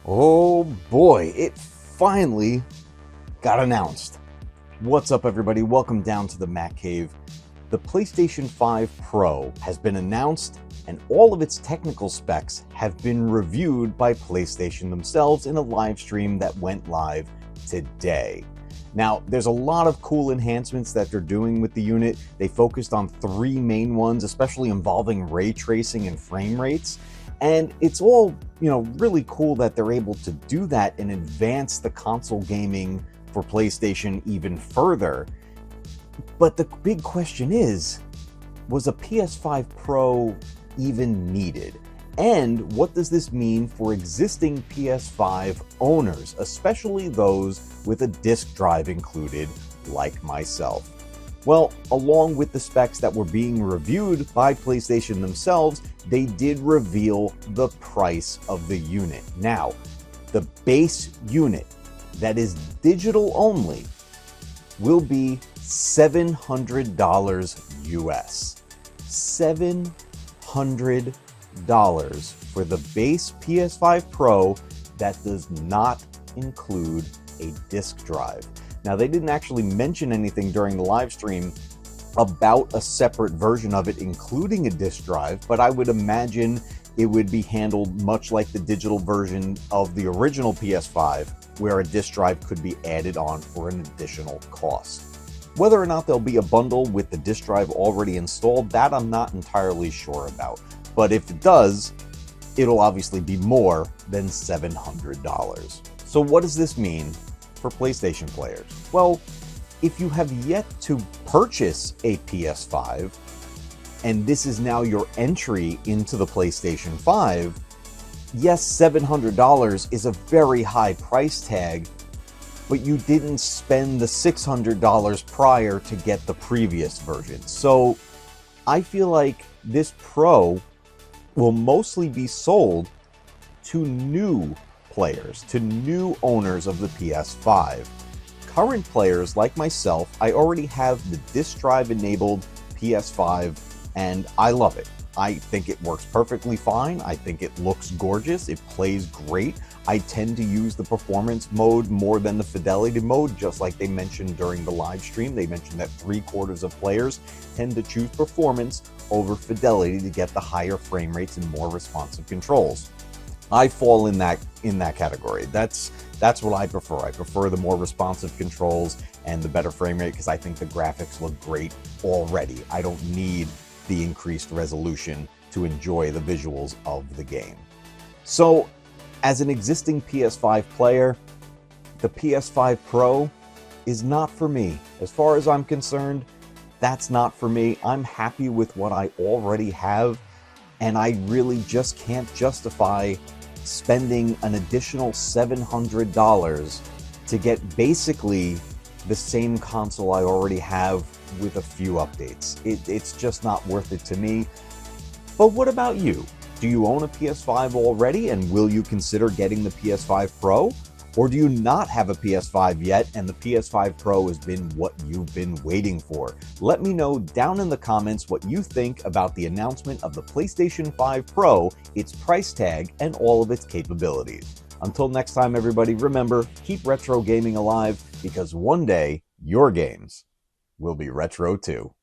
Oh boy, it finally got announced. What's up, everybody? Welcome down to the Mac Cave. The PlayStation 5 Pro has been announced, and all of its technical specs have been reviewed by PlayStation themselves in a live stream that went live today. Now, there's a lot of cool enhancements that they're doing with the unit. They focused on three main ones, especially involving ray tracing and frame rates. And it's all, really cool that they're able to do that and advance the console gaming for PlayStation even further. But the big question is, was a PS5 Pro even needed? And what does this mean for existing PS5 owners, especially those with a disk drive included, like myself? Well, along with the specs that were being reviewed by PlayStation themselves, they did reveal the price of the unit. Now, the base unit that is digital only will be $700 US. $700 for the base PS5 Pro that does not include a disk drive. Now, they didn't actually mention anything during the live stream about a separate version of it, including a disk drive, but I would imagine it would be handled much like the digital version of the original PS5, where a disk drive could be added on for an additional cost. Whether or not there'll be a bundle with the disk drive already installed, that I'm not entirely sure about. But if it does, it'll obviously be more than $700. So what does this mean for PlayStation players? Well, if you have yet to purchase a PS5, and this is now your entry into the PlayStation 5, yes, $700 is a very high price tag, but you didn't spend the $600 prior to get the previous version. So I feel like this Pro will mostly be sold to new players, to new owners of the PS5. Current players like myself, I already have the disk drive enabled PS5 and I love it. I think it works perfectly fine. I think it looks gorgeous. It plays great. I tend to use the performance mode more than the fidelity mode, just like they mentioned during the live stream. They mentioned that 3/4 of players tend to choose performance over fidelity to get the higher frame rates and more responsive controls. I fall in that category. That's what I prefer. I prefer the more responsive controls and the better frame rate because I think the graphics look great already. I don't need the increased resolution to enjoy the visuals of the game. So, as an existing PS5 player, the PS5 Pro is not for me. As far as I'm concerned, that's not for me. I'm happy with what I already have, and I really just can't justify spending an additional $700 to get basically the same console I already have with a few updates. It's just not worth it to me. But what about you? Do you own a PS5 already, and will you consider getting the PS5 Pro? Or do you not have a PS5 yet, and the PS5 Pro has been what you've been waiting for? Let me know down in the comments what you think about the announcement of the PlayStation 5 Pro, its price tag, and all of its capabilities. Until next time, everybody, remember, keep retro gaming alive, because one day, your games will be retro too.